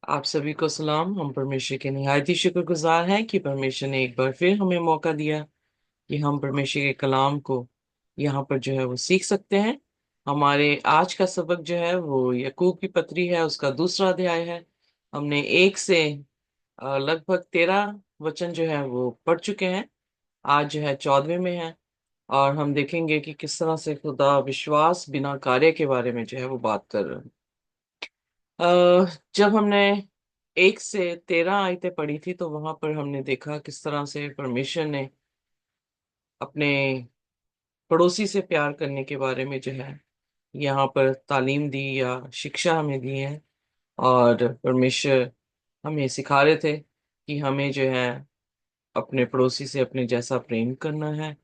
आप सभी को सलाम। हम परमेश्वर के निहायत ही शुक्रगुजार हैं कि परमेश्वर ने एक बार फिर हमें मौका दिया कि हम परमेश्वर के कलाम को यहाँ पर जो है वो सीख सकते हैं। हमारे आज का सबक जो है वो याकूब की पत्री है, उसका दूसरा अध्याय है। हमने एक से लगभग 13 वचन जो है वो पढ़ चुके हैं। आज जो है 14वें में है और हम देखेंगे कि किस तरह से खुदा विश्वास बिना कार्य के बारे में जो है वो बात कर रहे हैं। जब हमने 1 से 13 आयतें पढ़ी थी तो वहां पर हमने देखा किस तरह से परमेश्वर ने अपने पड़ोसी से प्यार करने के बारे में जो है यहाँ पर तालीम दी या शिक्षा हमें दी है। और परमेश्वर हमें सिखा रहे थे कि हमें जो है अपने पड़ोसी से अपने जैसा प्रेम करना है।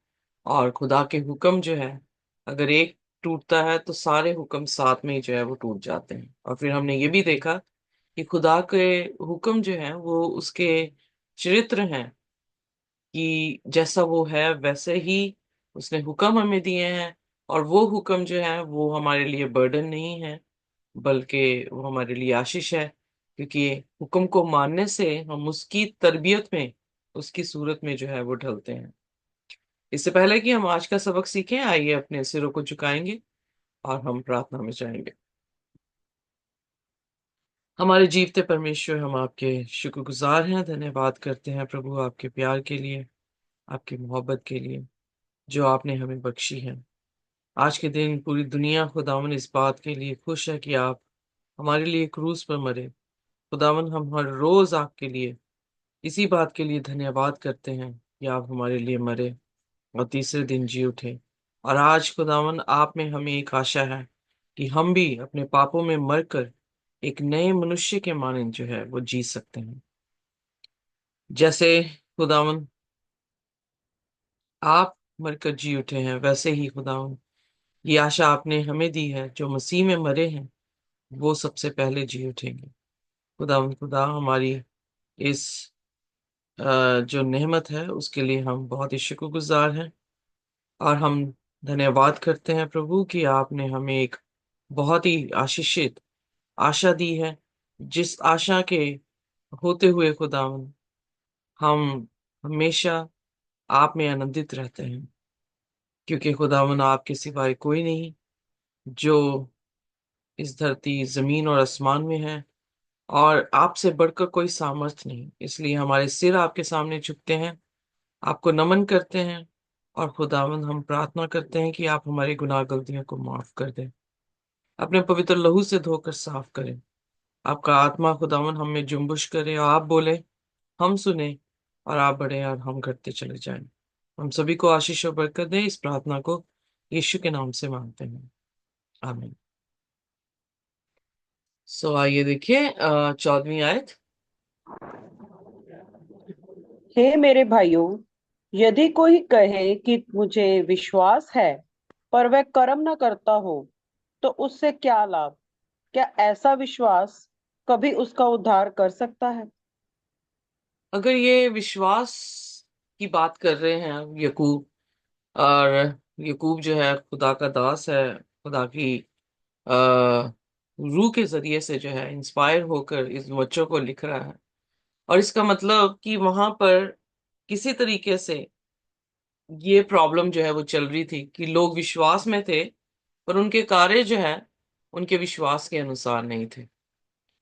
और खुदा के हुक्म जो है, अगर एक टूटता है तो सारे हुक्म साथ में ही जो है वो टूट जाते हैं। और फिर हमने ये भी देखा कि खुदा के हुक्म जो है वो उसके चरित्र हैं, कि जैसा वो है वैसे ही उसने हुक्म हमें दिए हैं। और वो हुक्म जो है वो हमारे लिए बर्डन नहीं है, बल्कि वो हमारे लिए आशीष है, क्योंकि हुक्म को मानने से हम उसकी तरबियत में, उसकी सूरत में जो है वो ढलते हैं। इससे पहले कि हम आज का सबक सीखें, आइए अपने सिरों को झुकाएंगे और हम प्रार्थना में जाएंगे। हमारे जीवते परमेश्वर, हम आपके शुक्रगुजार हैं, धन्यवाद करते हैं प्रभु आपके प्यार के लिए, आपकी मोहब्बत के लिए जो आपने हमें बख्शी है। आज के दिन पूरी दुनिया खुदावन इस बात के लिए खुश है कि आप हमारे लिए क्रूस पर मरे। खुदावन, हम हर रोज आपके लिए इसी बात के लिए धन्यवाद करते हैं कि आप हमारे लिए मरे और तीसरे दिन जी उठे। और आज खुदावन, आप में हमें एक आशा है कि हम भी अपने पापों में मरकर एक नए मनुष्य के मानन जो है वो जी सकते हैं। जैसे खुदावन आप मरकर जी उठे हैं, वैसे ही खुदावन ये आशा आपने हमें दी है, जो मसीह में मरे हैं वो सबसे पहले जी उठेंगे। खुदावन, खुदा हमारी इस जो नेमत है उसके लिए हम बहुत ही शुक्रगुजार हैं। और हम धन्यवाद करते हैं प्रभु कि आपने हमें एक बहुत ही आशीषित आशा दी है, जिस आशा के होते हुए खुदावन हम हमेशा आप में आनंदित रहते हैं। क्योंकि खुदावन आपके सिवाय कोई नहीं जो इस धरती जमीन और आसमान में है, और आपसे बढ़कर कोई सामर्थ नहीं। इसलिए हमारे सिर आपके सामने झुकते हैं, आपको नमन करते हैं। और खुदावन, हम प्रार्थना करते हैं कि आप हमारी गुनाह गलतियों को माफ कर दें, अपने पवित्र लहू से धोकर साफ करें। आपका आत्मा खुदावन हम में जुम्बिश करे और आप बोले, हम सुने, और आप बढ़े और हम घटते चले जाएं। हम सभी को आशीष और बरकत दें। इस प्रार्थना को यीशु के नाम से मांगते हैं, आमीन। सो आइए देखिए 14वीं आयत। हे मेरे भाइयों, यदि कोई कहे कि मुझे विश्वास है पर वह कर्म न करता हो तो उससे क्या लाभ? क्या ऐसा विश्वास कभी उसका उद्धार कर सकता है? अगर ये विश्वास की बात कर रहे हैं यकूब, और यकूब जो है खुदा का दास है, खुदा की रूह के जरिए से जो है इंस्पायर होकर इस बच्चों को लिख रहा है। और इसका मतलब कि वहां पर किसी तरीके से ये प्रॉब्लम जो है वो चल रही थी कि लोग विश्वास में थे, पर उनके कार्य जो है उनके विश्वास के अनुसार नहीं थे।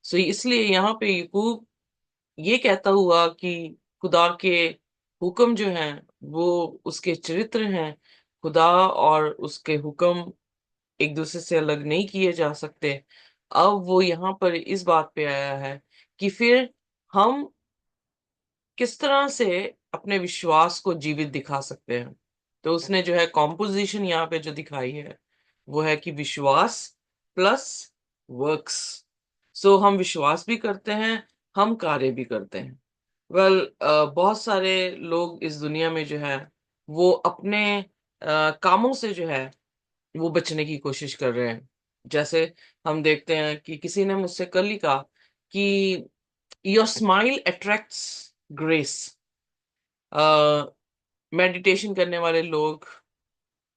सो इसलिए यहाँ पे यकूब ये कहता हुआ कि खुदा के हुक्म जो हैं वो उसके चरित्र हैं। खुदा और उसके हुक्म एक दूसरे से अलग नहीं किए जा सकते। अब वो यहाँ पर इस बात पे आया है कि फिर हम किस तरह से अपने विश्वास को जीवित दिखा सकते हैं। तो उसने जो है कॉम्पोजिशन यहाँ पे जो दिखाई है वो है कि विश्वास प्लस वर्क्स। सो हम विश्वास भी करते हैं, हम कार्य भी करते हैं। बहुत सारे लोग इस दुनिया में जो है वो अपने कामों से जो है वो बचने की कोशिश कर रहे हैं। जैसे हम देखते हैं कि किसी ने मुझसे कल ही कहा कि your smile attracts grace. Meditation करने वाले लोग,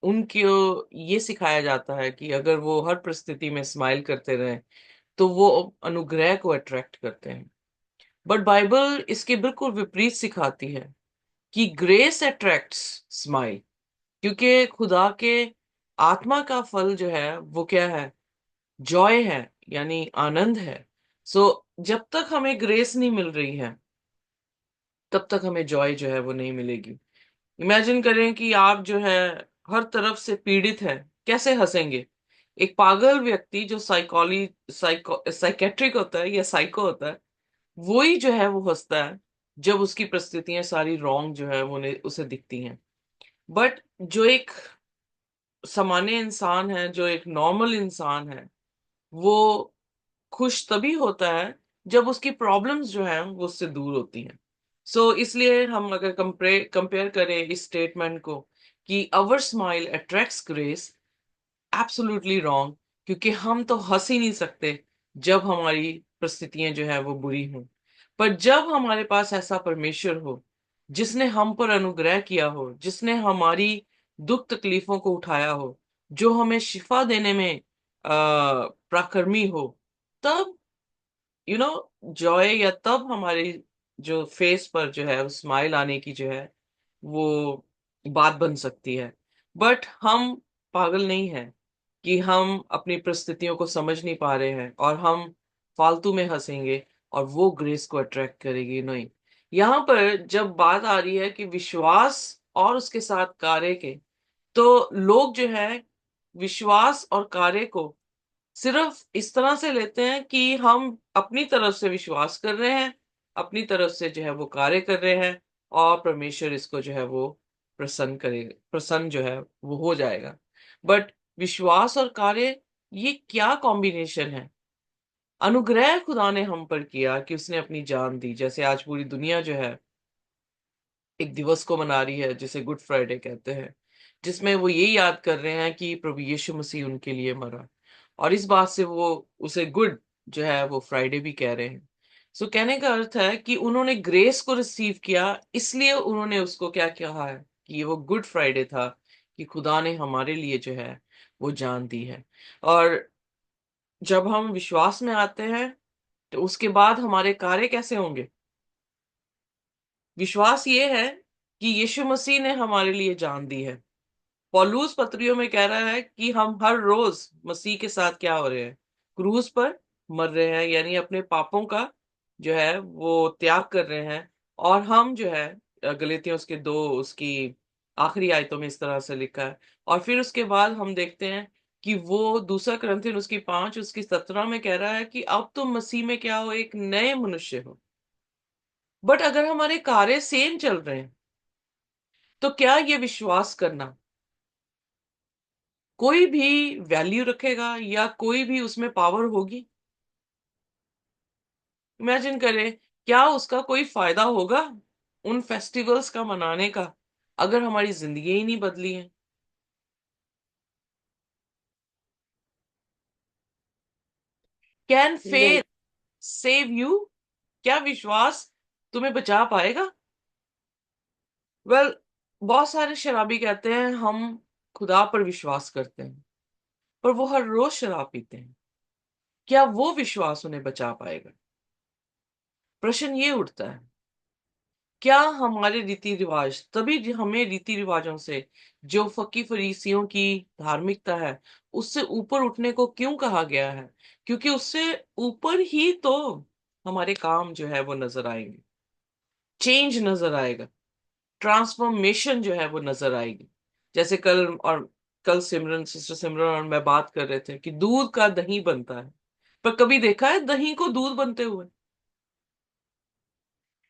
उनको ये सिखाया जाता है कि अगर वो हर परिस्थिति में स्माइल करते रहें तो वो अनुग्रह को अट्रैक्ट करते हैं। बट बाइबल इसके बिल्कुल विपरीत सिखाती है कि ग्रेस अट्रैक्ट्स स्माइल, क्योंकि खुदा के आत्मा का फल जो है वो क्या है? जॉय है, यानी आनंद है। सो जब तक हमें ग्रेस नहीं मिल रही है, तब तक हमें जॉय जो है वो नहीं मिलेगी। इमेजिन करें कि आप जो है हर तरफ से पीड़ित है, कैसे हंसेंगे? एक पागल व्यक्ति जो साइकेट्रिक होता है या साइको होता है, वो ही जो है वो हंसता है जब उसकी परिस्थितियां सारी रॉन्ग जो है वो उसे दिखती हैं। बट जो एक सामान्य इंसान है, जो एक नॉर्मल इंसान है, वो खुश तभी होता है जब उसकी प्रॉब्लम्स जो है वो उससे दूर होती हैं। सो इसलिए हम अगर कंपेयर करें इस स्टेटमेंट को कि our smile attracts grace, absolutely wrong. क्योंकि हम तो हंस ही नहीं सकते जब हमारी परिस्थितियां जो है वो बुरी हों। पर जब हमारे पास ऐसा परमेश्वर हो जिसने हम पर अनुग्रह किया हो, जिसने हमारी दुख तकलीफों को उठाया हो, जो हमें शिफा देने में प्राकर्मी हो, तब जॉय, या तब हमारी जो फेस पर जो है स्माइल आने की जो है वो बात बन सकती है। बट हम पागल नहीं हैं कि हम अपनी परिस्थितियों को समझ नहीं पा रहे हैं और हम फालतू में हंसेंगे और वो ग्रेस को अट्रैक्ट करेगी, नहीं। यहाँ पर जब बात आ रही है कि विश्वास और उसके साथ कार्य के, तो लोग जो है विश्वास और कार्य को सिर्फ इस तरह से लेते हैं कि हम अपनी तरफ से विश्वास कर रहे हैं, अपनी तरफ से जो है वो कार्य कर रहे हैं, और परमेश्वर इसको जो है वो प्रसन्न करेगा, प्रसन्न जो है वो हो जाएगा। बट विश्वास और कार्य, ये क्या कॉम्बिनेशन है? अनुग्रह खुदा ने हम पर किया कि उसने अपनी जान दी। जैसे आज पूरी दुनिया जो है एक दिवस को मना रही है जिसे गुड फ्राइडे कहते हैं, जिसमें वो ये याद कर रहे हैं कि प्रभु यीशु मसीह उनके लिए मरा, और इस बात से वो उसे गुड जो है वो फ्राइडे भी कह रहे हैं। सो कहने का अर्थ है कि उन्होंने ग्रेस को रिसीव किया, इसलिए उन्होंने उसको क्या कहा है कि ये वो गुड फ्राइडे था, कि खुदा ने हमारे लिए जो है वो जान दी है। और जब हम विश्वास में आते हैं, तो उसके बाद हमारे कार्य कैसे होंगे? विश्वास ये है कि यीशु मसीह ने हमारे लिए जान दी है। पौलुस पत्रियों में कह रहा है कि हम हर रोज मसीह के साथ क्या हो रहे हैं? क्रूस पर मर रहे हैं, यानी अपने पापों का जो है वो त्याग कर रहे हैं। और हम जो है गलातियों उसके 2 उसकी आखिरी आयतों में इस तरह से लिखा है। और फिर उसके बाद हम देखते हैं कि वो दूसरा कुरिन्थियन उसकी 5 उसकी 17 में कह रहा है कि अब तुम मसीह में क्या हो? एक नए मनुष्य हो। बट अगर हमारे कार्य सेम चल रहे हैं, तो क्या ये विश्वास करना कोई भी वैल्यू रखेगा, या कोई भी उसमें पावर होगी? इमेजिन करें, क्या उसका कोई फायदा होगा उन फेस्टिवल्स का मनाने का, अगर हमारी जिंदगी ही नहीं बदली है? कैन नहीं। Faith save you? क्या विश्वास तुम्हें बचा पाएगा? वेल, बहुत सारे शराबी कहते हैं हम खुदा पर विश्वास करते हैं, पर वो हर रोज शराब पीते हैं। क्या वो विश्वास उन्हें बचा पाएगा? प्रश्न ये उठता है। क्या हमारे रीति रिवाज, तभी हमें रीति रिवाजों से, जो फकी फरीसियों की धार्मिकता है, उससे ऊपर उठने को क्यों कहा गया है? क्योंकि उससे ऊपर ही तो हमारे काम जो है वो नजर आएंगे, चेंज नजर आएगा, ट्रांसफॉर्मेशन जो है वो नजर आएगी। जैसे कल सिस्टर सिमरन और मैं बात कर रहे थे कि दूध का दही बनता है, पर कभी देखा है दही को दूध बनते हुए?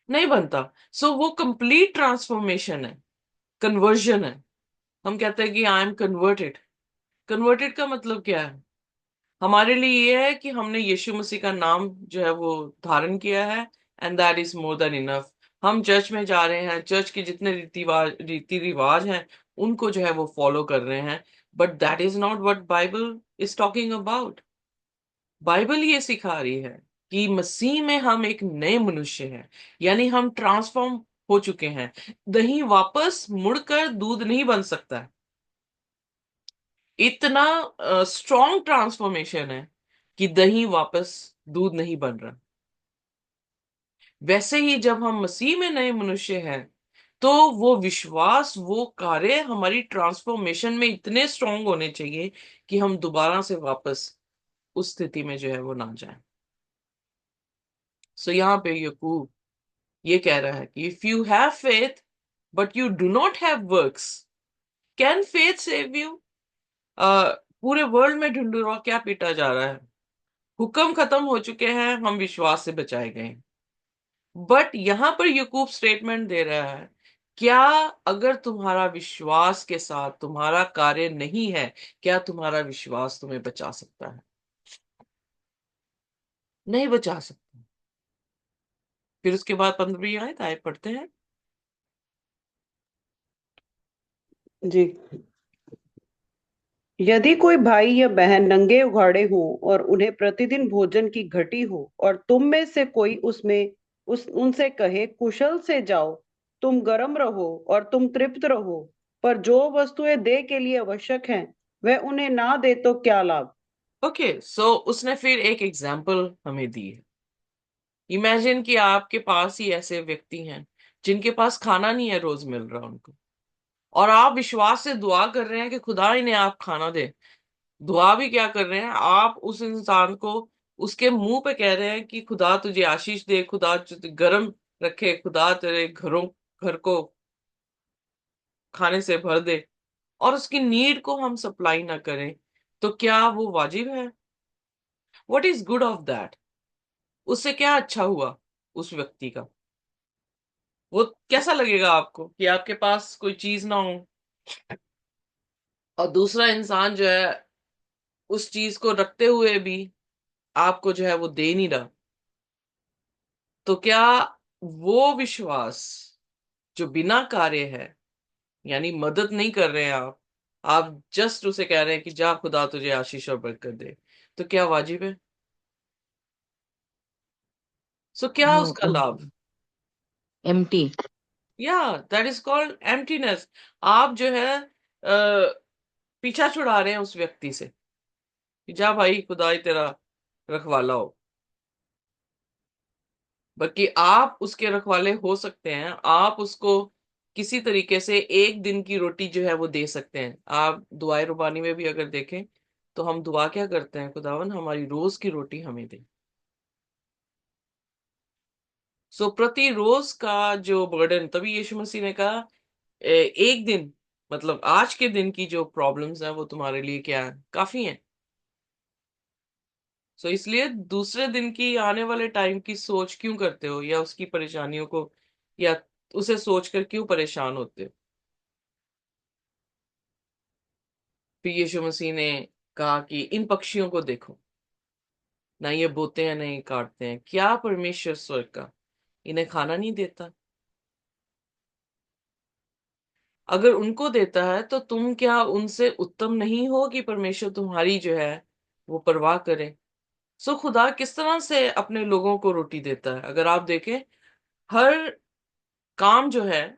नहीं बनता। सो वो कंप्लीट ट्रांसफॉर्मेशन है, कन्वर्जन है। हम कहते हैं कि आई एम कन्वर्टेड। कन्वर्टेड का मतलब क्या है? हमारे लिए ये है कि हमने यीशु मसीह का नाम जो है वो धारण किया है, and that is more than enough. हम चर्च में जा रहे हैं, चर्च के जितने रीति रिवाज हैं उनको जो है वो फॉलो कर रहे हैं, but that is not what Bible is talking about. Bible ये सिखा रही है कि मसीह में हम एक नए मनुष्य हैं, यानी हम ट्रांसफॉर्म हो चुके हैं। दही वापस मुड़कर दूध नहीं बन सकता है। इतना स्ट्रॉन्ग ट्रांसफॉर्मेशन है कि दही वापस दूध नहीं बन रहा। वैसे ही जब हम मसीह में नए मनुष्य हैं, तो वो विश्वास, वो कार्य हमारी ट्रांसफॉर्मेशन में इतने स्ट्रांग होने चाहिए कि हम दोबारा से वापस उस स्थिति में जो है वो ना जाए। सो यहाँ पे यकूब ये कह रहा है कि if you have faith but you do not have works, can faith save you? पूरे वर्ल्ड में ढिंढोरा क्या पीटा जा रहा है, हुक्म खत्म हो चुके हैं, हम विश्वास से बचाए गए। बट यहां पर यकूब स्टेटमेंट दे रहा है, क्या अगर तुम्हारा विश्वास के साथ तुम्हारा कार्य नहीं है, क्या तुम्हारा विश्वास तुम्हें बचा सकता है? नहीं बचा सकता। फिर उसके बाद 15वीं आयत आए पढ़ते हैं। जी। यदि कोई भाई या बहन नंगे उघाड़े हो और उन्हें प्रतिदिन भोजन की घटी हो, और तुम में से कोई उसमें उस उनसे कहे, कुशल से जाओ, तुम गर्म रहो और तुम तृप्त रहो, पर जो वस्तुएं देह के लिए आवश्यक हैं वह उन्हें ना दे, तो क्या लाभ? ओके, सो उसने फिर एक एग्जाम्पल हमें दी है। इमेजिन कि आपके पास ही ऐसे व्यक्ति हैं जिनके पास खाना नहीं है, रोज मिल रहा उनको, और आप विश्वास से दुआ कर रहे हैं कि खुदा इन्हें आप खाना दे। दुआ भी क्या कर रहे हैं, आप उस इंसान को उसके मुंह पे कह रहे हैं कि खुदा तुझे आशीष दे, खुदा तुझे गर्म रखे, खुदा तेरे घर को खाने से भर दे, और उसकी नीड को हम सप्लाई ना करें, तो क्या वो वाजिब है? What is good of that? उससे क्या अच्छा हुआ उस व्यक्ति का? वो कैसा लगेगा आपको कि आपके पास कोई चीज ना हो, और दूसरा इंसान जो है उस चीज को रखते हुए भी आपको जो है वो दे नहीं रहा? तो क्या वो विश्वास जो बिना कार्य है, यानी मदद नहीं कर रहे हैं आप जस्ट उसे कह रहे हैं कि जा खुदा तुझे आशीष और बरकत दे, तो क्या वाजिब है? सो क्या नो, उसका लाभ? एम्प्टी। या दैट इज कॉल्ड एम्प्टीनेस। आप जो है पीछा छुड़ा रहे हैं उस व्यक्ति से कि जा भाई खुदा ही तेरा रखवाला हो। बल्कि आप उसके रखवाले हो सकते हैं, आप उसको किसी तरीके से एक दिन की रोटी जो है वो दे सकते हैं। आप दुआए रुबानी में भी अगर देखें, तो हम दुआ क्या करते हैं, खुदावन हमारी रोज की रोटी हमें दे। सो प्रति रोज का जो बर्डन, तभी यीशु मसीह ने कहा एक दिन, मतलब आज के दिन की जो प्रॉब्लम्स हैं वो तुम्हारे लिए क्या है, काफी हैं। सो इसलिए दूसरे दिन की, आने वाले टाइम की सोच क्यों करते हो, या उसकी परेशानियों को, या उसे सोचकर क्यों परेशान होते हो? फिर यीशु मसीह ने कहा कि इन पक्षियों को देखो, ना ये बोते हैं ना ये काटते हैं, क्या परमेश्वर स्वर्ग का इन्हें खाना नहीं देता? अगर उनको देता है तो तुम क्या उनसे उत्तम नहीं हो कि परमेश्वर तुम्हारी जो है वो परवाह करे? सो खुदा किस तरह से अपने लोगों को रोटी देता है, अगर आप देखें, हर काम जो है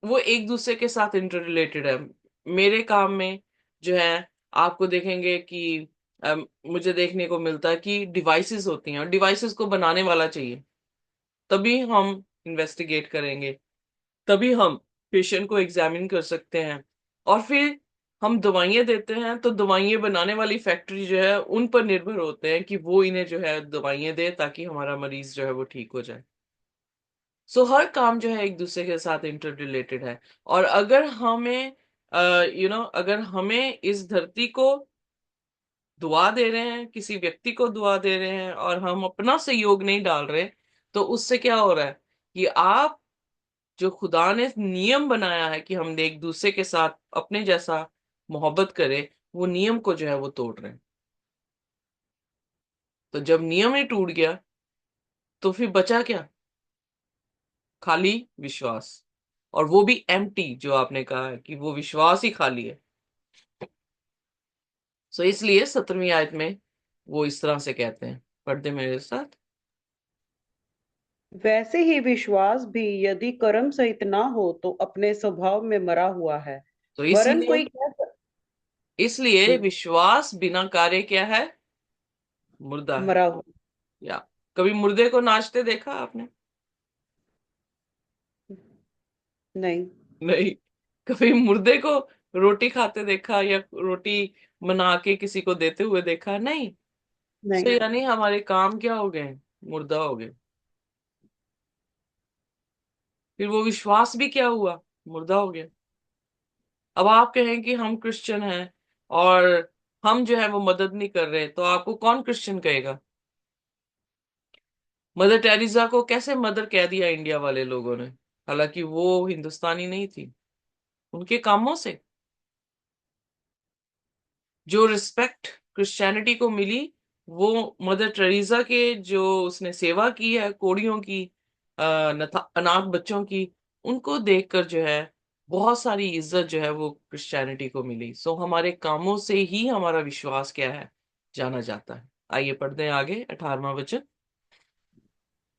वो एक दूसरे के साथ इंटर रिलेटेड है। मेरे काम में जो है, आपको देखेंगे कि मुझे देखने को मिलता है कि डिवाइसेस होती हैं, और डिवाइसेस को बनाने वाला चाहिए, तभी हम इन्वेस्टिगेट करेंगे, तभी हम पेशेंट को एग्जामिन कर सकते हैं, और फिर हम दवाइयाँ देते हैं, तो दवाइयाँ बनाने वाली फैक्ट्री जो है उन पर निर्भर होते हैं कि वो इन्हें जो है दवाइयाँ दे, ताकि हमारा मरीज जो है वो ठीक हो जाए। सो हर काम जो है एक दूसरे के साथ इंटर रिलेटेड है। और अगर हमें अगर हमें इस धरती को दुआ दे रहे हैं, किसी व्यक्ति को दुआ दे रहे हैं, और हम अपना सहयोग नहीं डाल रहे, तो उससे क्या हो रहा है कि आप जो खुदा ने नियम बनाया है कि हम एक दूसरे के साथ अपने जैसा मोहब्बत करें, वो नियम को जो है वो तोड़ रहे हैं। तो जब नियम ही टूट गया, तो फिर बचा क्या? खाली विश्वास, और वो भी एम्प्टी, जो आपने कहा है कि वो विश्वास ही खाली है। सो इसलिए 17वीं आयत में वो इस तरह से कहते हैं, पढ़ दे मेरे साथ। वैसे ही विश्वास भी यदि कर्म सहित ना हो तो अपने स्वभाव में मरा हुआ है। तो वरन इसीलिए कोई कह इसलिए हम्म, विश्वास बिना कार्य क्या है? मुर्दा है। मरा हुआ। या कभी मुर्दे को नाचते देखा आपने? नहीं। नहीं। कभी मुर्दे को रोटी खाते देखा या रोटी बना के किसी को देते हुए देखा? नहीं। सो नहीं। यानी हमारे काम क्या हो गए? मुर्दा हो गए। फिर वो विश्वास भी क्या हुआ? मुर्दा हो गया। अब आप कहें कि हम क्रिश्चियन हैं और हम जो है वो मदद नहीं कर रहे, तो आपको कौन क्रिश्चियन कहेगा? मदर टेरेसा को कैसे मदर कह दिया इंडिया वाले लोगों ने, हालांकि वो हिंदुस्तानी नहीं थी। उनके कामों से जो रिस्पेक्ट क्रिश्चियनिटी को मिली, वो मदर टेरेसा के जो उसने सेवा की है कोड़ियों की, अनाथ बच्चों की, उनको देखकर जो है बहुत सारी इज्जत जो है वो क्रिश्चियनिटी को मिली। सो हमारे कामों से ही हमारा विश्वास क्या है, जाना जाता है। आइए पढ़ते हैं आगे 18वां वचन।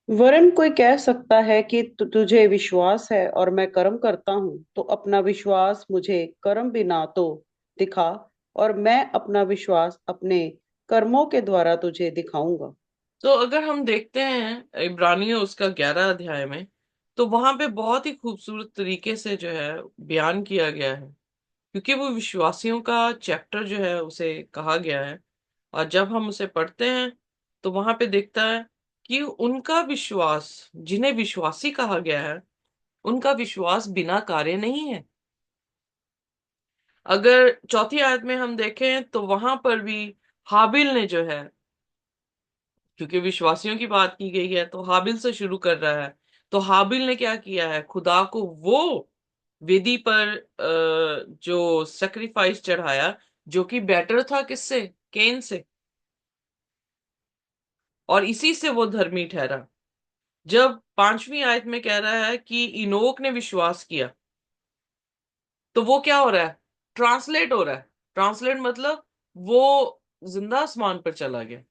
वरन कोई कह सकता है कि तुझे विश्वास है और मैं कर्म करता हूँ, तो अपना विश्वास मुझे कर्म बिना तो दिखा, और मैं अपना विश्वास अपने कर्मों के द्वारा तुझे दिखाऊंगा। तो अगर हम देखते हैं इब्रानियों उसका 11 अध्याय में, तो वहां पे बहुत ही खूबसूरत तरीके से जो है बयान किया गया है, क्योंकि वो विश्वासियों का चैप्टर जो है उसे कहा गया है। और जब हम उसे पढ़ते हैं तो वहां पे दिखता है कि उनका विश्वास, जिन्हें विश्वासी कहा गया है, उनका विश्वास बिना कार्य नहीं है। अगर चौथी आयत में हम देखें तो वहां पर भी हाबिल ने जो है, क्योंकि विश्वासियों की बात की गई है तो हाबिल से शुरू कर रहा है। तो हाबिल ने क्या किया है? खुदा को वो वेदी पर जो सेक्रीफाइस चढ़ाया, जो कि बेटर था किससे? केन से। और इसी से वो धर्मी ठहरा। जब 5वीं आयत में कह रहा है कि इनोक ने विश्वास किया, तो वो क्या हो रहा है? ट्रांसलेट हो रहा है। ट्रांसलेट मतलब वो जिंदा आसमान पर चला गया।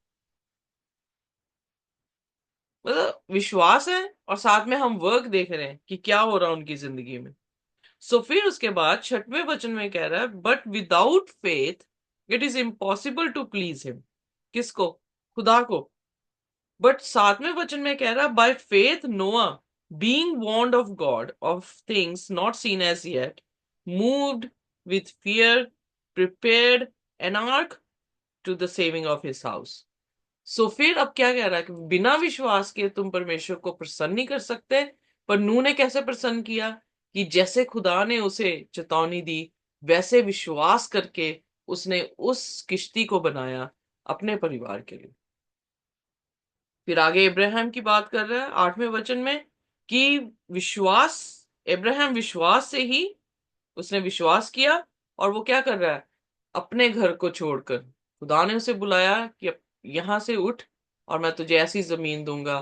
मतलब विश्वास है और साथ में हम वर्क देख रहे हैं कि क्या हो रहा है उनकी जिंदगी में। सो फिर उसके बाद 6वें वचन में कह रहा है, but without faith it is impossible to please him. किसको? खुदा को। बट 7वें वचन में कह रहा है, by faith Noah being warned of God of things not seen as yet, moved with fear, prepared an ark to the saving of his house. So फिर अब क्या कह रहा है कि बिना विश्वास के तुम परमेश्वर को प्रसन्न नहीं कर सकते। पर नूह ने कैसे प्रसन्न किया? कि जैसे खुदा ने उसे चेतावनी दी, वैसे विश्वास करके उसने उस किश्ती को बनाया अपने परिवार के लिए। फिर आगे इब्राहिम की बात कर रहा है 8वें वचन में कि विश्वास, इब्राहिम विश्वास से ही उसने विश्वास किया। और वो क्या कर रहा है? अपने घर को छोड़कर खुदा ने उसे बुलाया कि यहां से उठ और मैं तुझे ऐसी जमीन दूंगा,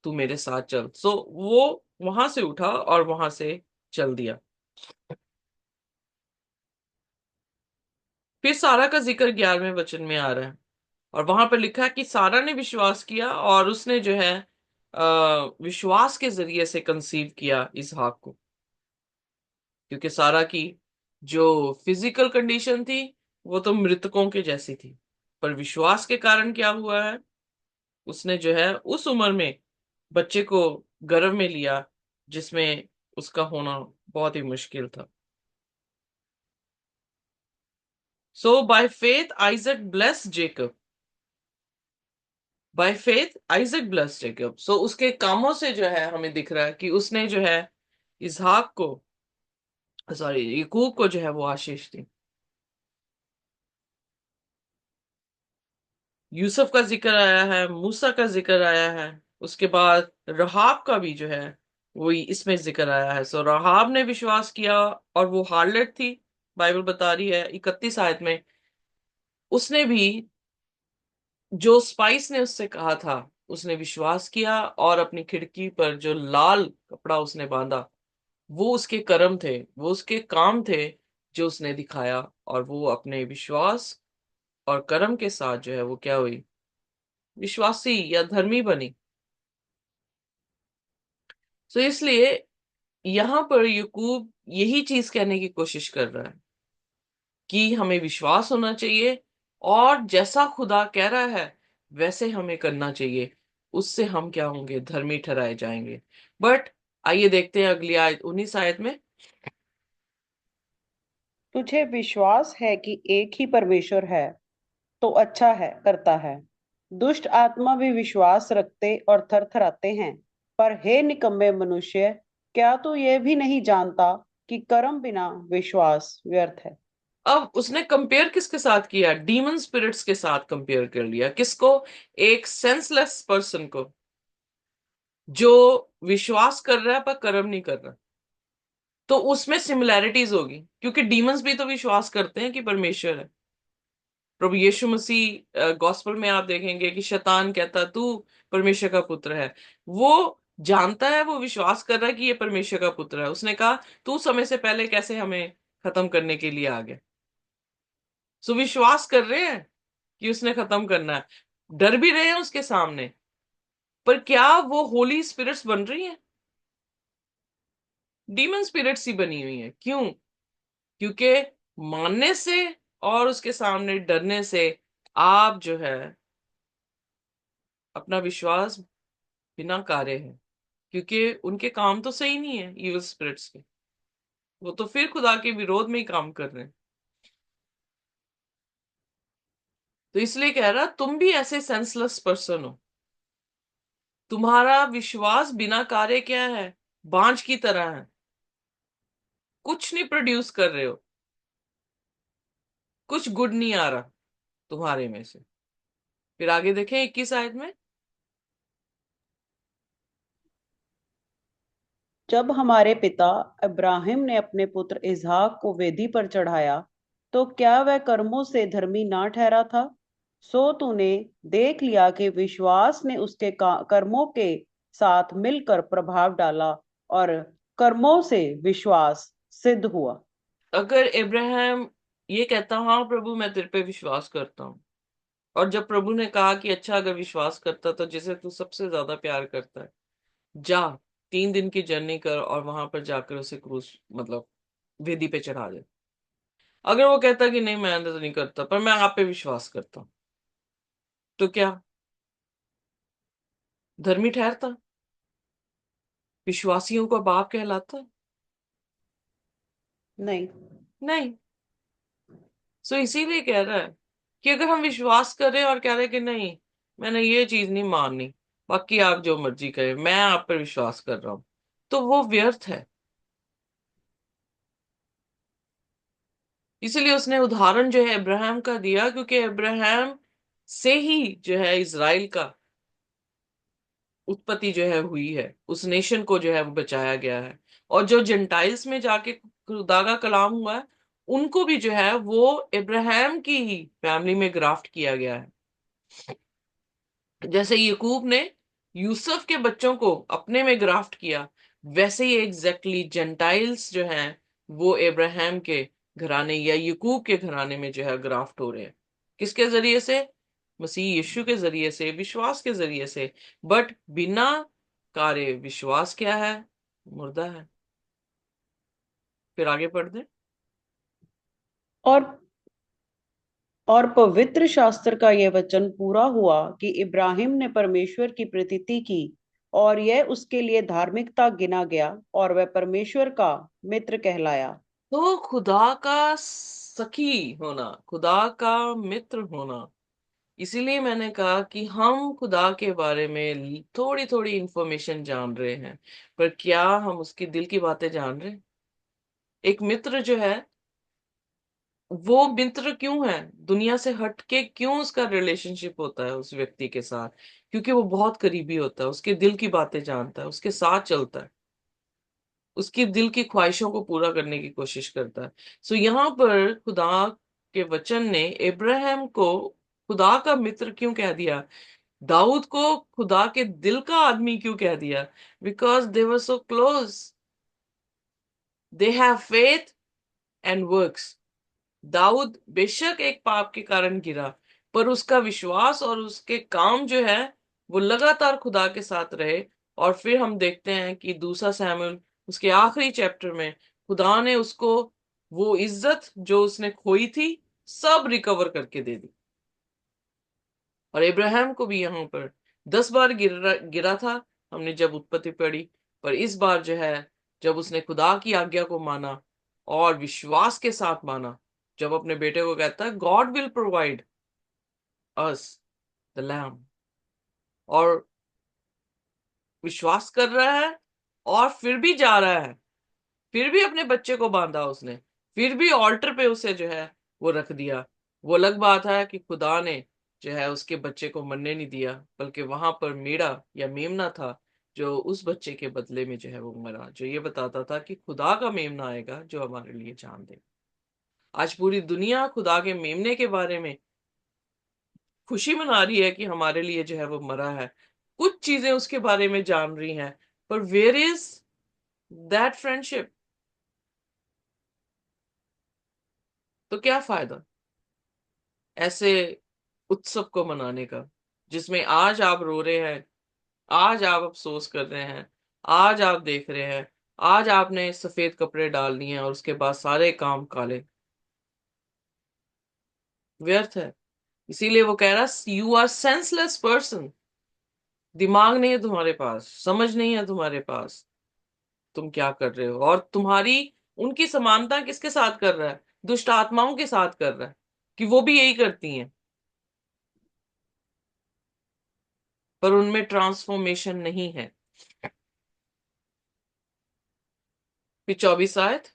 तू मेरे साथ चल। सो वो वहां से उठा और वहां से चल दिया। फिर सारा का जिक्र 11वें वचन में आ रहा है और वहां पर लिखा है कि सारा ने विश्वास किया और उसने जो है विश्वास के जरिए से कंसीव किया इसहाक को। क्योंकि सारा की जो फिजिकल कंडीशन थी वो तो मृतकों के जैसी थी, पर विश्वास के कारण क्या हुआ है? उसने जो है उस उम्र में बच्चे को गर्भ में लिया, जिसमें उसका होना बहुत ही मुश्किल था। So by faith Isaac bless Jacob. By faith Isaac bless Jacob. So उसके कामों से जो है हमें दिख रहा है कि उसने जो है इसहाक को, सॉरी याकूब को जो है वो आशीष दी। यूसुफ का जिक्र आया है, मूसा का जिक्र आया है, उसके बाद रहाब का भी जो है वही इसमें जिक्र आया है। सो रहाब ने विश्वास किया और वो हार्लट थी। बाइबल बता रही है 31 आयत में, उसने भी जो स्पाइस ने उससे कहा था उसने विश्वास किया और अपनी खिड़की पर जो लाल कपड़ा उसने बांधा, वो उसके कर्म थे, वो उसके काम थे जो उसने दिखाया। और वो अपने विश्वास और कर्म के साथ जो है वो क्या हुई? विश्वासी या धर्मी बनी। तो इसलिए यहां पर याकूब यही चीज कहने की कोशिश कर रहा है कि हमें विश्वास होना चाहिए और जैसा खुदा कह रहा है वैसे हमें करना चाहिए। उससे हम क्या होंगे? धर्मी ठहराए जाएंगे। बट आइए देखते हैं अगली आयत, 19 आयत में। तुझे विश्वास है कि एक ही परमेश्वर है, तो अच्छा है करता है। दुष्ट आत्मा भी विश्वास रखते और थरथराते हैं। पर हे निकम्मे मनुष्य, क्या तू ये भी नहीं जानता कि कर्म बिना विश्वास व्यर्थ है? अब उसने कंपेयर किसके साथ किया? डीमन स्पिरिट्स के साथ कंपेयर कर लिया। किसको? एक सेंसलेस पर्सन को, जो विश्वास कर रहा है पर कर्म नहीं कर रहा। तो उसमें सिमिलैरिटीज होगी, क्योंकि डीमंस भी तो विश्वास करते हैं कि परमेश्वर है। प्रभु यीशु मसीह गॉस्पेल में आप देखेंगे कि शैतान कहता तू परमेश्वर का पुत्र है। वो जानता है, वो विश्वास कर रहा है कि ये परमेश्वर का पुत्र है। उसने कहा तू समय से पहले कैसे हमें खत्म करने के लिए आ गया। सो विश्वास कर रहे हैं कि उसने खत्म करना है, डर भी रहे हैं उसके सामने। पर क्या वो होली स्पिरिट्स बन रही हैं? डीमन स्पिरिट्स ही बनी हुई है। क्यों? क्योंकि मानने से और उसके सामने डरने से आप जो है अपना विश्वास बिना कार्य है, क्योंकि उनके काम तो सही नहीं है इविल स्पिरिट्स के। वो तो फिर खुदा के विरोध में ही काम कर रहे हैं। तो इसलिए कह रहा तुम भी ऐसे सेंसलेस पर्सन हो। तुम्हारा विश्वास बिना कार्य क्या है? बांझ की तरह है, कुछ नहीं प्रोड्यूस कर रहे हो, कुछ गुड नहीं आ रहा तुम्हारे में से। फिर आगे देखें 21 आयत में। जब हमारे पिता इब्राहिम ने अपने पुत्र इसहाक को वेदी पर चढ़ाया, तो क्या वह कर्मों से धर्मी ना ठहरा था? सो तूने देख लिया कि विश्वास ने उसके कर्मों के साथ मिलकर प्रभाव डाला, और कर्मों से विश्वास सिद्ध हुआ। अगर इब्राहिम ये कहता हाँ प्रभु मैं तेरे पे विश्वास करता हूँ, और जब प्रभु ने कहा कि अच्छा अगर विश्वास करता तो जिसे तू सबसे ज्यादा प्यार करता है, जा 3 दिन की जर्नी कर और वहां पर जाकर उसे क्रूस मतलब वेदी पे चढ़ा दे। अगर वो कहता कि नहीं मैं तो नहीं करता पर मैं आप पे विश्वास करता हूं, तो क्या धर्मी ठहरता? विश्वासियों का बाप कहलाता? नहीं। नहीं। सो इसीलिए कह रहा है कि अगर हम विश्वास करें और कह रहे हैं कि नहीं मैंने ये चीज नहीं माननी, बाकी आप जो मर्जी करें मैं आप पर विश्वास कर रहा हूं, तो वो व्यर्थ है। इसलिए उसने उदाहरण जो है अब्राहम का दिया, क्योंकि अब्राहम से ही जो है इज़राइल का उत्पत्ति जो है हुई है, उस नेशन को जो है वो बचाया गया है। और जो जेंटाइल्स में जाके खुदा का कलाम हुआ है, उनको भी जो है वो अब्राहम की ही फैमिली में ग्राफ्ट किया गया है। जैसे यकूब ने यूसुफ के बच्चों को अपने में ग्राफ्ट किया, वैसे ही एग्जैक्टली जेंटाइल्स जो हैं वो अब्राहम के घराने या यकूब के घराने में जो है ग्राफ्ट हो रहे हैं। किसके जरिए से? मसीह यीशु के जरिए से, विश्वास के जरिए से। बट बिना कार्य विश्वास क्या है? मुर्दा है। फिर आगे पढ़ दे। और पवित्र शास्त्र का यह वचन पूरा हुआ कि इब्राहिम ने परमेश्वर की प्रतीति की, और यह उसके लिए धार्मिकता गिना गया, और वह परमेश्वर का मित्र कहलाया। तो खुदा का सखी होना, खुदा का मित्र होना। इसीलिए मैंने कहा कि हम खुदा के बारे में थोड़ी थोड़ी इंफॉर्मेशन जान रहे हैं, पर क्या हम उसकी दिल की बातें जान रहे हैं? एक मित्र जो है, वो मित्र क्यों है? दुनिया से हट के क्यों उसका रिलेशनशिप होता है उस व्यक्ति के साथ? क्योंकि वो बहुत करीबी होता है, उसके दिल की बातें जानता है, उसके साथ चलता है, उसकी दिल की ख्वाहिशों को पूरा करने की कोशिश करता है। सो यहाँ पर खुदा के वचन ने इब्राहिम को खुदा का मित्र क्यों कह दिया? दाऊद को खुदा के दिल का आदमी क्यों कह दिया? Because they were so close, they have faith and works. दाऊद बेशक एक पाप के कारण गिरा, पर उसका विश्वास और उसके काम जो है वो लगातार खुदा के साथ रहे। और फिर हम देखते हैं कि दूसरा सैमुएल उसके आखिरी चैप्टर में खुदा ने उसको वो इज्जत जो उसने खोई थी सब रिकवर करके दे दी। और इब्राहिम को भी यहाँ पर 10 बार गिरा था, हमने जब उत्पत्ति पढ़ी। पर इस बार जो है, जब उसने खुदा की आज्ञा को माना और विश्वास के साथ माना, जब अपने बेटे को कहता है God will provide us the lamb, और विश्वास कर रहा है, और फिर भी जा रहा है, फिर भी अपने बच्चे को बांधा उसने, फिर भी ऑल्टर पे उसे जो है वो रख दिया। वो अलग बात है कि खुदा ने जो है उसके बच्चे को मरने नहीं दिया, बल्कि वहां पर मेढ़ा या मेमना था जो उस बच्चे के बदले में जो है वो मरा, जो ये बताता था कि खुदा का मेमना आएगा जो हमारे लिए जान दे। आज पूरी दुनिया खुदा के मेमने के बारे में खुशी मना रही है कि हमारे लिए जो है वो मरा है, कुछ चीजें उसके बारे में जान रही हैं, पर वेयर इज दैट फ्रेंडशिप? तो क्या फायदा ऐसे उत्सव को मनाने का, जिसमें आज आप रो रहे हैं, आज आप अफसोस कर रहे हैं, आज आप देख रहे हैं, आज आपने सफेद कपड़े डाल लिए हैं और उसके बाद सारे काम काले, व्यर्थ है। इसीलिए वो कह रहा, यू आर सेंसलेस पर्सन। दिमाग नहीं है तुम्हारे पास, समझ नहीं है तुम्हारे पास, तुम क्या कर रहे हो? और तुम्हारी उनकी समानता किसके साथ कर रहा है? दुष्ट आत्माओं के साथ कर रहा है, कि वो भी यही करती हैं, पर उनमें ट्रांसफॉर्मेशन नहीं है। फिर 24 आयत।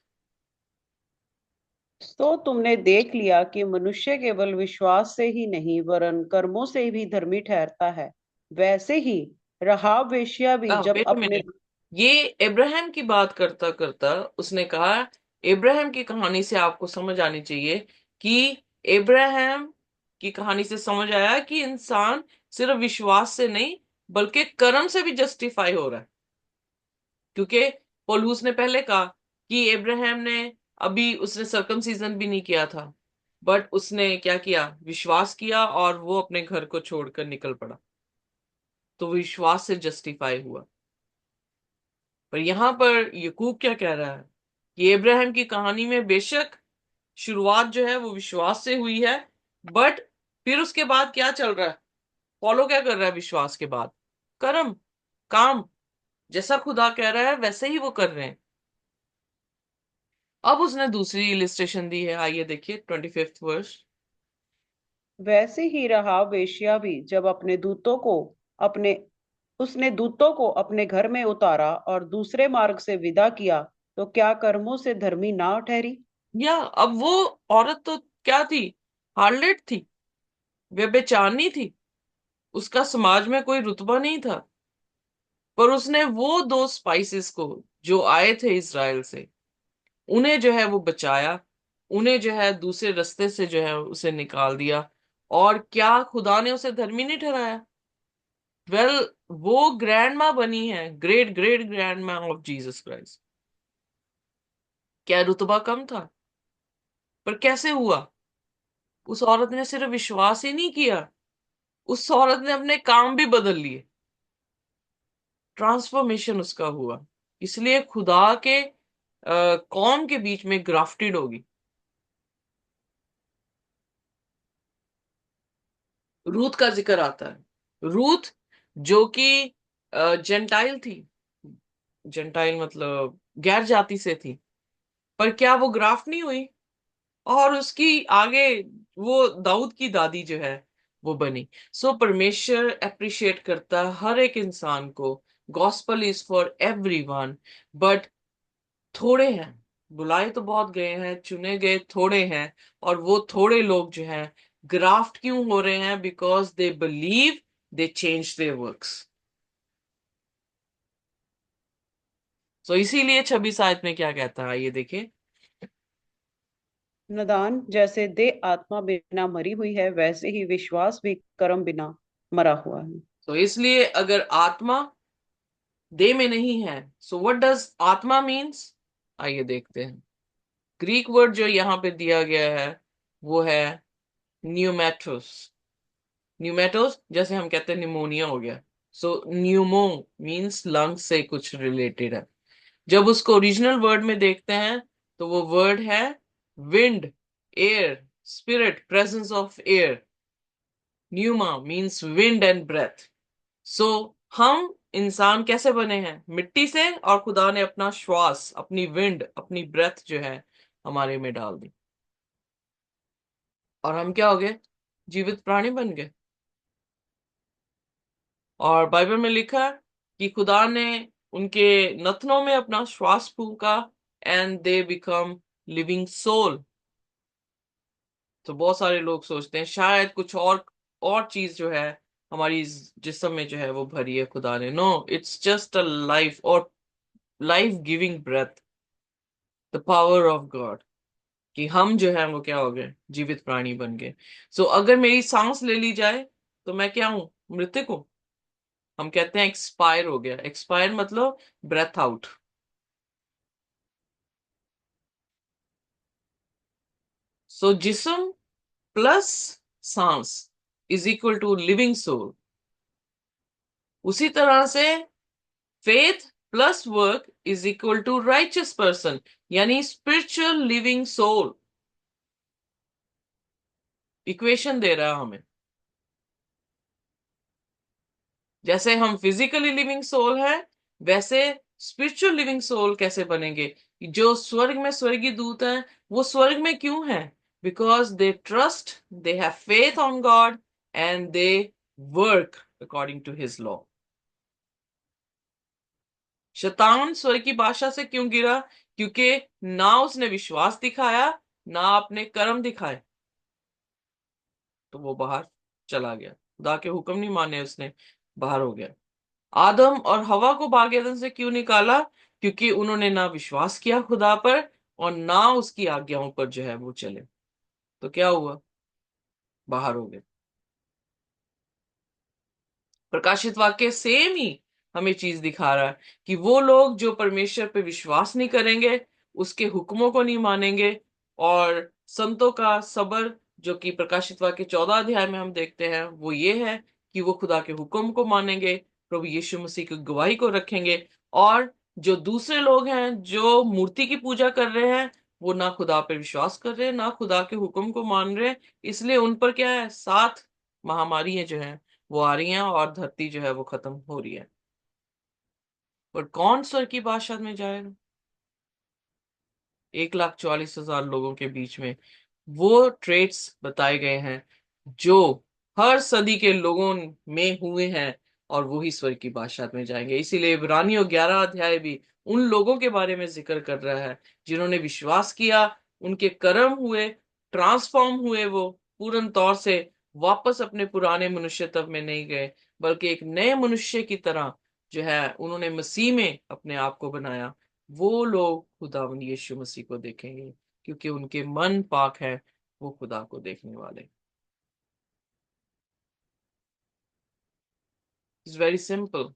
तो तुमने देख लिया कि मनुष्य केवल विश्वास से ही नहीं वरन कर्मों से भी धर्मी ठहरता है। वैसे ही राहाब वेश्या भी जब वेट अ अपने मिनट, ये इब्राहिम की बात करता करता उसने कहा, इब्राहिम की कहानी से आपको समझ आनी चाहिए कि इब्राहिम की कहानी से समझ आया कि इंसान सिर्फ विश्वास से नहीं बल्कि कर्म से भी जस्टिफाई हो रहा है। क्योंकि पौलुस ने पहले कहा कि इब्राहिम ने, अभी उसने सर्कमसीजन भी नहीं किया था, बट उसने क्या किया? विश्वास किया और वो अपने घर को छोड़कर निकल पड़ा, तो विश्वास से जस्टिफाई हुआ। पर यहां पर यकूब क्या कह रहा है कि इब्राहिम की कहानी में बेशक शुरुआत जो है वो विश्वास से हुई है, बट फिर उसके बाद क्या चल रहा है? फॉलो क्या कर रहा है विश्वास के बाद? कर्म, काम। जैसा खुदा कह रहा है वैसे ही वो कर रहे हैं। अब उसने दूसरी इलिस्ट्रेशन दी है, आइए देखिए 25th वर्ष। वैसे ही राहाब वेश्या भी जब अपने उसने दूतों को अपने घर में उतारा और दूसरे मार्ग से विदा किया, तो क्या कर्मों से धर्मी ना ठहरी? या अब वो औरत तो क्या थी? हार्लेट थी, व्यभिचारिणी थी, उसका समाज में कोई रुतबा नहीं था। पर उसने वो 2 स्पाइसेस को जो आए थे इसराइल से, उन्हें जो है वो बचाया, उन्हें जो है दूसरे रास्ते से जो है उसे निकाल दिया। और क्या खुदा ने उसे धर्मी नहीं ठहराया? वेल, वो ग्रैंड माँ बनी है, ग्रेट ग्रेट ग्रैंड माँ ऑफ जीसस क्राइस्ट। क्या रुतबा कम था? पर कैसे हुआ? उस औरत ने सिर्फ विश्वास ही नहीं किया, उस औरत ने अपने काम भी बदल लिए, ट्रांसफॉर्मेशन उसका हुआ। इसलिए खुदा के कौम के बीच में ग्राफ्टेड होगी। रूथ का जिक्र आता है, रूथ जो कि जेंटाइल थी, जेंटाइल मतलब गैर जाति से थी, पर क्या वो ग्राफ्ट नहीं हुई? और उसकी आगे वो दाऊद की दादी जो है वो बनी। सो परमेश्वर अप्रिशिएट करता है हर एक इंसान को। Gospel is for everyone, but थोड़े हैं, बुलाए तो बहुत गए हैं, चुने गए थोड़े हैं। और वो थोड़े लोग जो हैं ग्राफ्ट क्यों हो रहे हैं? Because they believe, they change their works. So इसीलिए 26 आयत में क्या कहता है, ये देखिए। नदान जैसे देह आत्मा बिना मरी हुई है, वैसे ही विश्वास भी कर्म बिना मरा हुआ है। तो इसलिए अगर आत्मा देह में नहीं है, सो व्हाट डज आत्मा मीन्स? आइए देखते हैं। ग्रीक वर्ड जो यहाँ पे दिया गया है वो है न्यूमेटोस। न्यूमेटोस जैसे हम कहते हैं निमोनिया हो गया, सो न्यूमो मीन्स लंग से कुछ रिलेटेड है। जब उसको ओरिजिनल वर्ड में देखते हैं तो वो वर्ड है wind, air, spirit, presence of air. Pneuma means wind and breath. So हम इंसान कैसे बने हैं? मिट्टी से, और खुदा ने अपना श्वास, अपनी विंड, अपनी ब्रेथ जो है हमारे में डाल दी, और हम क्या हो गए? जीवित प्राणी बन गए। और बाइबल में लिखा है कि खुदा ने उनके नथनों में अपना श्वास फूंका, and they become living soul. तो बहुत सारे लोग सोचते हैं शायद कुछ और चीज जो है हमारी इस जिस्म में जो है वो भरी है खुदा ने। No, it's just a life, और life giving breath, the power of God, कि हम जो है वो क्या हो गए? जीवित प्राणी बन गए। सो अगर मेरी सांस ले ली जाए तो मैं क्या हूं? मृतक हूं। हम कहते हैं एक्सपायर हो गया। एक्सपायर मतलब ब्रेथ आउट। सो जिस्म प्लस सांस is equal to living soul. उसी तरह से faith plus work is equal to righteous person, यानी स्पिरिचुअल लिविंग सोल। इक्वेशन दे रहा है हमें। जैसे हम फिजिकली लिविंग सोल है, वैसे स्पिरिचुअल लिविंग सोल कैसे बनेंगे? जो स्वर्ग में स्वर्गीय दूत हैं, वो स्वर्ग में क्यों हैं? Because they trust, they have faith on God, and they work according to his law. शैतान स्वर्ग की भाषा से क्यों गिरा? क्योंकि ना उसने विश्वास दिखाया, ना अपने कर्म दिखाए, तो वो बाहर चला गया। खुदा के हुक्म नहीं माने उसने, बाहर हो गया। आदम और हवा को बाग एदन से क्यों निकाला? क्योंकि उन्होंने ना विश्वास किया खुदा पर, और ना उसकी आज्ञाओं पर जो है वो चले। तो क्या हुआ? बाहर हो गए। प्रकाशित वाक्य सेम ही हमें चीज दिखा रहा है कि वो लोग जो परमेश्वर पे विश्वास नहीं करेंगे, उसके हुक्मों को नहीं मानेंगे, और संतों का सबर, जो कि प्रकाशित वाक्य 14 अध्याय में हम देखते हैं, वो ये है कि वो खुदा के हुक्म को मानेंगे, प्रभु यीशु मसीह की गवाही को रखेंगे। और जो दूसरे लोग हैं जो मूर्ति की पूजा कर रहे हैं, वो ना खुदा पे विश्वास कर रहे हैं, ना खुदा के हुक्म को मान रहे हैं। इसलिए उन पर क्या है? 7 महामारियां जो हैं वो आ रही हैं, और धरती जो है वो खत्म हो रही है। और कौन स्वर की भाषा में जाएगा? 1,44,000 लोगों के बीच में वो ट्रेट्स बताए गए हैं जो हर सदी के लोगों में हुए हैं, और वो ही स्वर की भाषा में जाएंगे। इसीलिए इब्रानियों 11 अध्याय भी उन लोगों के बारे में जिक्र कर रहा है जिन्होंने विश्वास किया, उनके कर्म हुए, ट्रांसफॉर्म हुए, वो पूर्ण तौर से वापस अपने पुराने मनुष्यत्व में नहीं गए, बल्कि एक नए मनुष्य की तरह जो है उन्होंने मसीह में अपने आप को बनाया। वो लोग खुदावंद यीशु मसीह को देखेंगे, क्योंकि उनके मन पाक है, वो खुदा को देखने वाले। It's very simple.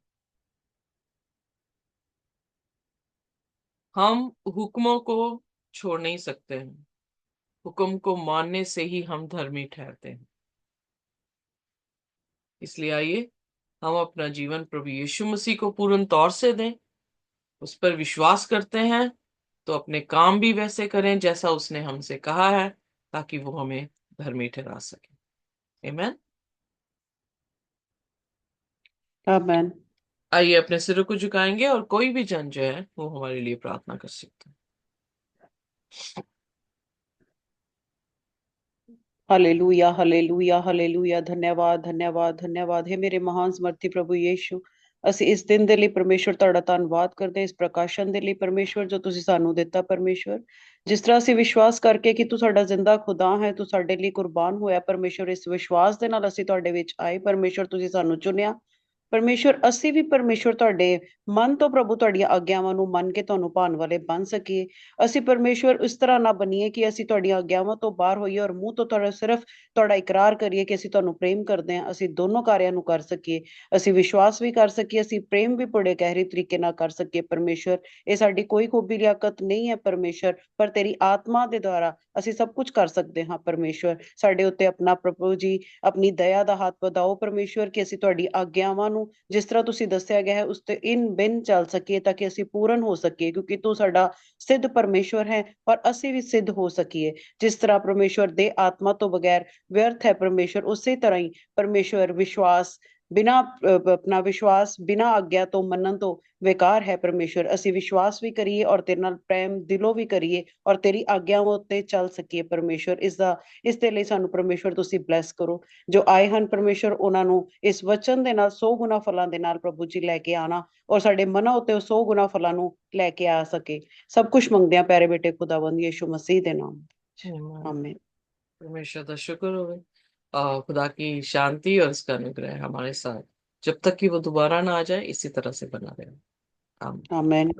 हम हुक्मों को छोड़ नहीं सकते हैं। हुक्म को मानने से ही हम धर्मी ठहरते हैं। इसलिए आइए हम अपना जीवन प्रभु यीशु मसीह को पूर्ण तौर से दें, उस पर विश्वास करते हैं, तो अपने काम भी वैसे करें जैसा उसने हमसे कहा है, ताकि वो हमें धर्मी ठहरा सके। आमीन। आमेन। आइए अपने सिरों को झुकाएंगे, और कोई भी जन जो है वो हमारे लिए प्रार्थना कर सकता है। Hallelujah, hallelujah, hallelujah. धन्यवाद, धन्यवाद, धन्यवाद। हे ਮੇਰੇ ਮਹਾਨ ਸਮਰਥੀ ਪ੍ਰਭੂ ਯੀਸ਼ੂ, ਅਸੀਂ ਇਸ ਦਿਨ ਦੇ ਲਈ ਪਰਮੇਸ਼ਵਰ ਤੁਹਾਡਾ ਧੰਨਵਾਦ ਕਰਦੇ, ਇਸ ਪ੍ਰਕਾਸ਼ਨ ਦੇ ਲਈ ਪਰਮੇਸ਼ਵਰ ਜੋ ਤੁਸੀਂ ਸਾਨੂੰ ਦਿੱਤਾ ਪਰਮੇਸ਼ਵਰ। ਜਿਸ ਤਰ੍ਹਾਂ ਅਸੀਂ ਵਿਸ਼ਵਾਸ ਕਰਕੇ ਕਿ ਤੂੰ ਸਾਡਾ ਜ਼ਿੰਦਾ ਖੁਦਾ ਹੈ, ਤੂੰ ਸਾਡੇ ਲਈ ਕੁਰਬਾਨ ਹੋਇਆ ਪਰਮੇਸ਼ਵਰ, ਇਸ ਵਿਸ਼ਵਾਸ ਦੇ ਨਾਲ ਅਸੀਂ ਤੁਹਾਡੇ ਵਿੱਚ ਆਏ ਪਰਮੇਸ਼ਵਰ, ਤੁਸੀਂ ਸਾਨੂੰ ਚੁਣਿਆ ਪਰਮੇਸ਼ਵਰ। ਅਸੀਂ ਵੀ ਪਰਮੇਸ਼ਵਰ ਤੁਹਾਡੇ ਮਨ ਤੋਂ ਪ੍ਰਭੂ ਤੁਹਾਡੀਆਂ ਆਗਿਆਵਾਂ ਨੂੰ ਮੰਨ ਕੇ ਤੁਹਾਨੂੰ ਭਾਣ ਵਾਲੇ ਬਣ ਸਕੀਏ। ਅਸੀਂ ਪਰਮੇਸ਼ਵਰ ਇਸ ਤਰ੍ਹਾਂ ਨਾ ਬਣੀਏ ਕਿ ਅਸੀਂ ਤੁਹਾਡੀਆਂ ਆਗਿਆਵਾਂ ਤੋਂ ਬਾਹਰ ਹੋਈਏ ਔਰ ਮੂੰਹ ਤੋਂ ਤੁਹਾਡਾ ਸਿਰਫ ਤੁਹਾਡਾ ਇਕਰਾਰ ਕਰੀਏ ਕਿ ਅਸੀਂ ਤੁਹਾਨੂੰ ਪ੍ਰੇਮ ਕਰਦੇ ਹਾਂ। ਅਸੀਂ ਦੋਨੋਂ ਕਾਰਿਆਂ ਨੂੰ ਕਰ ਸਕੀਏ, ਅਸੀਂ ਵਿਸ਼ਵਾਸ ਵੀ ਕਰ ਸਕੀਏ, ਅਸੀਂ ਪ੍ਰੇਮ ਵੀ ਬੜੇ ਗਹਿਰੇ ਤਰੀਕੇ ਨਾਲ ਕਰ ਸਕੀਏ ਪਰਮੇਸ਼ਵਰ। ਇਹ ਸਾਡੀ ਕੋਈ ਖੂਬੀ ਲਿਆਕਤ ਨਹੀਂ ਹੈ ਪਰਮੇਸ਼ਵਰ, ਪਰ ਤੇਰੀ ਆਤਮਾ ਦੇ ਦੁਆਰਾ ਅਸੀਂ ਸਭ ਕੁਝ ਕਰ ਸਕਦੇ ਹਾਂ ਪਰਮੇਸ਼ਵਰ। ਸਾਡੇ ਉੱਤੇ ਆਪਣਾ ਪ੍ਰਭੂ ਜੀ ਆਪਣੀ ਦਇਆ ਦਾ ਹੱਥ ਵਧਾਓ ਪਰਮੇਸ਼ਵਰ, ਕਿ ਅਸੀਂ ਤੁਹਾਡੀ ਆਗਿਆਵਾਂ ਨੂੰ ਜਿਸ ਤਰ੍ਹਾਂ ਤੁਸੀਂ ਦੱਸਿਆ ਗਿਆ ਹੈ ਉਸ ਤੇ ਇਨ ਬਿਨ ਚੱਲ ਸਕੀਏ, ਤਾਂ ਕਿ ਅਸੀਂ ਪੂਰਨ ਹੋ ਸਕੀਏ, ਕਿਉਂਕਿ ਤੂੰ ਸਾਡਾ ਸਿੱਧ ਪਰਮੇਸ਼ਵਰ ਹੈ ਔਰ ਅਸੀਂ ਵੀ ਸਿੱਧ ਹੋ ਸਕੀਏ। ਜਿਸ ਤਰ੍ਹਾਂ ਪਰਮੇਸ਼ਵਰ ਦੇ ਆਤਮਾ ਤੋਂ ਬਗੈਰ ਵਿਅਰਥ ਹੈ ਪਰਮੇਸ਼ਵਰ, ਉਸੇ ਤਰ੍ਹਾਂ ਹੀ ਪਰਮੇਸ਼ਵਰ ਵਿਸ਼ਵਾਸ ਬਿਨਾ ਆਪਣਾ ਵਿਸ਼ਵਾਸ ਬਿਨਾ ਆਗਿਆ ਤੋਂ ਮੰਨਣ ਤੋਂ ਬੇਕਾਰ ਹੈ ਪਰਮੇਸ਼ਵਰ। ਅਸੀਂ ਵਿਸ਼ਵਾਸ ਵੀ ਕਰੀਏ ਔਰ ਤੇਰੇ ਨਾਲ ਪ੍ਰੇਮ ਦਿਲੋਂ ਵੀ ਕਰੀਏ ਔਰ ਤੇਰੀ ਆਗਿਆਵਾਂ ਉੱਤੇ ਚੱਲ ਸਕੀਏ ਪਰਮੇਸ਼ਵਰ। ਇਸ ਦੇ ਲਈ ਸਾਨੂੰ ਪਰਮੇਸ਼ਵਰ ਤੁਸੀਂ ਬਲੈਸ ਕਰੋ। ਜੋ ਆਏ ਹਨ ਪਰਮੇਸ਼ਵਰ, ਉਹਨਾਂ ਨੂੰ ਇਸ ਵਚਨ ਦੇ ਨਾਲ 100 ਗੁਣਾ ਫਲਾਂ ਦੇ ਨਾਲ ਪ੍ਰਭੂ ਜੀ ਲੈ ਕੇ ਆਣਾ ਔਰ ਸਾਡੇ ਮਨਾਂ ਉੱਤੇ ਉਹ 100 ਗੁਣਾ ਫਲਾਂ ਨੂੰ ਲੈ ਕੇ ਆ ਸਕੇ। ਸਭ ਕੁਝ ਮੰਗਦੇ ਆ ਪਿਆਰੇ ਬੇਟੇ ਖੁਦਾਵੰਦ ਯीशु मसीह ਦੇ ਨਾਮ ਵਿੱਚ, Amen। आमीन। परमेश्वर का शुक्र हो। खुदा की शांति और उसका अनुग्रह हमारे साथ जब तक कि वो दोबारा ना आ जाए इसी तरह से बना रहे। आमीन। आमीन।